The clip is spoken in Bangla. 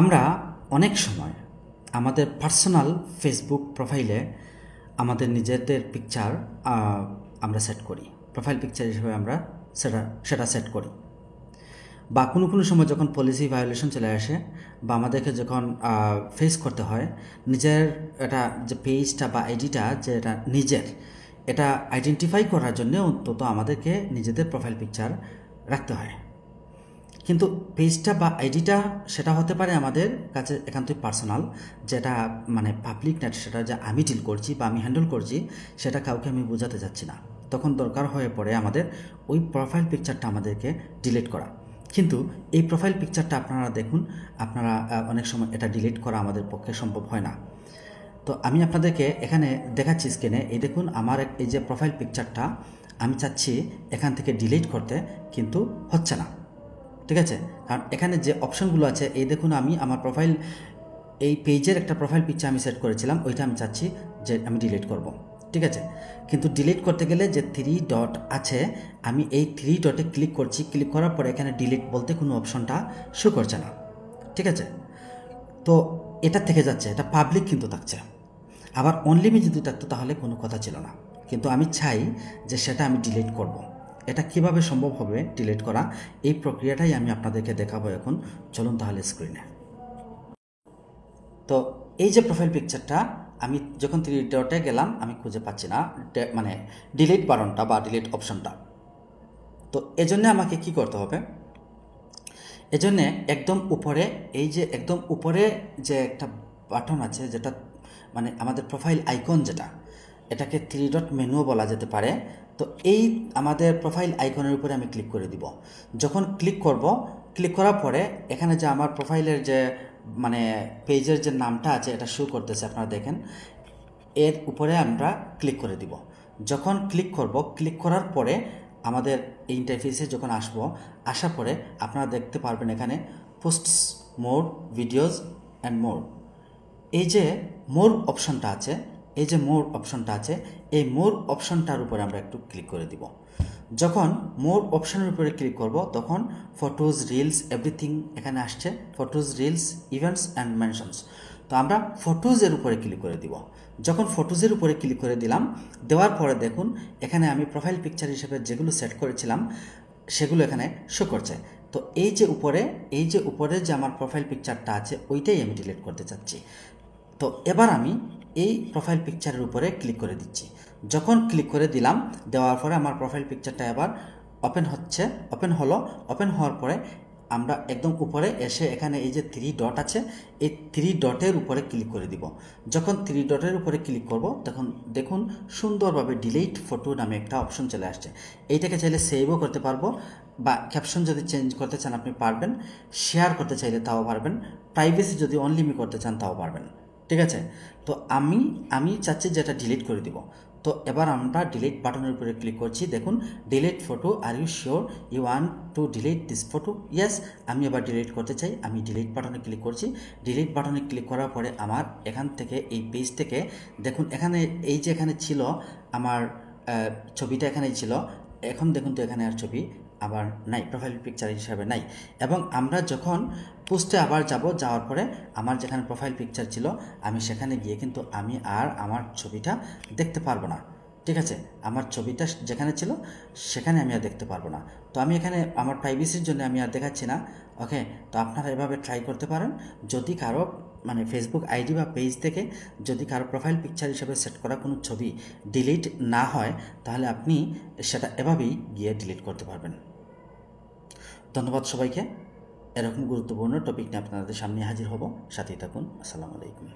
আমরা অনেক সময় আমাদের পার্সোনাল ফেসবুক প্রোফাইলে আমাদের নিজেদের পিকচার আমরা সেট করি, প্রোফাইল পিকচার হিসেবে আমরা সেটা সেট করি। বা কোনো সময় যখন পলিসি ভায়োলেশন চলে আসে বা আমাদেরকে যখন ফেস করতে হয়, নিজের এটা যে পেজটা বা আইডিটা যে এটা নিজের, এটা আইডেন্টিফাই করার জন্য অন্তত আমাদেরকে নিজেদের প্রোফাইল পিকচার রাখতে হয়। কিন্তু পেজটা বা আইডিটা সেটা হতে পারে আমাদের কাছে একান্তই পার্সোনাল, যেটা মানে পাবলিক নেট, সেটা যে আমি ডিল করছি বা আমি হ্যান্ডেল করছি সেটা কাউকে আমি বোঝাতে যাচ্ছি না। তখন দরকার হয়ে পড়ে আমাদের ওই প্রোফাইল পিকচারটা আমাদেরকে ডিলিট করা। কিন্তু এই প্রোফাইল পিকচারটা আপনারা দেখুন, আপনারা অনেক সময় এটা ডিলিট করা আমাদের পক্ষে সম্ভব হয় না। তো আমি আপনাদেরকে এখানে দেখাচ্ছি স্ক্রিনে, এই দেখুন আমার এই যে প্রোফাইল পিকচারটা আমি চাচ্ছি এখান থেকে ডিলিট করতে, কিন্তু হচ্ছে না। ঠিক আছে, কারণ এখানে যে অপশনগুলো আছে, এই দেখুন আমি আমার প্রোফাইল, এই পেজের একটা প্রোফাইল পিকচার আমি সেট করেছিলাম, ওইটা আমি চাচ্ছি যে আমি ডিলিট করব। ঠিক আছে, কিন্তু ডিলিট করতে গেলে যে 3 ডট আছে, আমি এই 3 ডটে ক্লিক করছি, ক্লিক করার পরে এখানে ডিলিট বলতে কোনো অপশনটা শো করছে না। ঠিক আছে, তো এটা থেকে যাচ্ছে, এটা পাবলিক কিন্তু থাকছে। আবার অনলিমি যদি থাকতো তাহলে কোনো কথা ছিল না, কিন্তু আমি চাই যে সেটা আমি ডিলিট করব। এটা কিভাবে সম্ভব হবে ডিলিট করা, এই প্রক্রিয়াটাই আমি আপনাদেরকে দেখাবো এখন। চলুন তাহলে স্ক্রিনে। তো এই যে প্রোফাইল পিকচারটা, আমি যখন 3 ডটে গেলাম আমি খুঁজে পাচ্ছি না মানে ডিলিট বাটনটা বা ডিলিট অপশনটা। তো এজন্য আমাকে কি করতে হবে, এজন্যে একদম উপরে, এই যে একদম উপরে যে একটা বাটন আছে, যেটা মানে আমাদের প্রোফাইল আইকন, যেটা এটাকে 3 ডট মেনুও বলা যেতে পারে। তো এই আমাদের প্রোফাইল আইকনের উপরে আমি ক্লিক করে দিব। যখন ক্লিক করব, ক্লিক করার পরে এখানে যে আমার প্রোফাইলের যে মানে পেজের যে নামটা আছে এটা শো করতেছে, আপনারা দেখেন, এর উপরে আমরা ক্লিক করে দিব। যখন ক্লিক করব, ক্লিক করার পরে আমাদের এই ইন্টারফেসে যখন আসার পরে আপনারা দেখতে পারবেন এখানে posts, more, videos and more. এই যে মোর অপশনটা আছে, এই যে মোর অপশনটা আছে, এই মোর অপশনটার উপরে আমরা একটু ক্লিক করে দিব। যখন মোর অপশনের উপরে ক্লিক করব, তখন ফটোজ, রিলস, এভরিথিং এখানে আসছে, photos, reels, events and mentions. তো আমরা ফটোজের উপরে ক্লিক করে দিব। যখন ফটোজের উপরে ক্লিক করে দিলাম, দেওয়ার পরে দেখুন এখানে আমি প্রোফাইল পিকচার হিসেবে যেগুলো সেট করেছিলাম সেগুলো এখানে শো করছে। তো এই যে উপরে যে আমার প্রোফাইল পিকচারটা আছে ওইটাই আমি ডিলিট করতে চাচ্ছি। তো এবার আমি এই প্রোফাইল পিকচারের উপরে ক্লিক করে দিচ্ছি। যখন ক্লিক করে দিলাম, দেওয়ার পরে আমার প্রোফাইল পিকচারটা এবার ওপেন হওয়ার পরে আমরা একদম উপরে এসে এখানে এই যে 3 ডট আছে, এই 3 ডটের উপরে ক্লিক করে দিব। যখন 3 ডটের উপরে ক্লিক করব, তখন দেখুন সুন্দরভাবে ডিলিট ফটো নামে একটা অপশন চলে আসছে। এইটাকে চাইলে সেভও করতে পারবো, বা ক্যাপশন যদি চেঞ্জ করতে চান আপনি পারবেন, শেয়ার করতে চাইলে তাও পারবেন, প্রাইভেসি যদি অনলিমি করতে চান তাও পারবেন। ঠিক আছে, তো আমি চাচ্ছি যেটা ডিলিট করে দিব। তো এবার আমরা ডিলিট বাটনের উপরে ক্লিক করছি। দেখুন delete photo, are you sure you want to delete this photo? Yes, আমি এবার ডিলিট করতে চাই। আমি ডিলিট বাটনে ক্লিক করছি। ডিলিট বাটনে ক্লিক করার পরে আমার এখান থেকে এই পেজ থেকে দেখুন এখানে এই যে এখানে ছিল আমার ছবিটা, এখানেই ছিল। এখন দেখুন তো এখানে আর ছবি আবার নাই, প্রোফাইল পিকচার হিসাবে নাই। এবং আমরা যখন পোস্টে আবার যাওয়ার পরে আমার যেখানে প্রোফাইল পিকচার ছিল আমি সেখানে গিয়ে কিন্তু আমি আর আমার ছবিটা দেখতে পারবো না। ঠিক আছে, আমার ছবিটা যেখানে ছিল সেখানে আমি আর দেখতে পারবো না। তো আমি এখানে আমার প্রাইভেসির জন্য আমি আর দেখাচ্ছি না। ওকে, তো আপনারা এভাবে ট্রাই করতে পারেন। যদি কারো মানে ফেসবুক আইডি বা পেজ থেকে যদি কারো প্রোফাইল পিকচার হিসেবে সেট করা কোনো ছবি ডিলিট না হয়, তাহলে আপনি সেটা এভাবেই গিয়ে ডিলিট করতে পারবেন। ধন্যবাদ সবাইকে। এরকম গুরুত্বপূর্ণ টপিক নিয়ে আপনাদের সামনে হাজির হব, সাথেই থাকুন। আসসালামু আলাইকুম।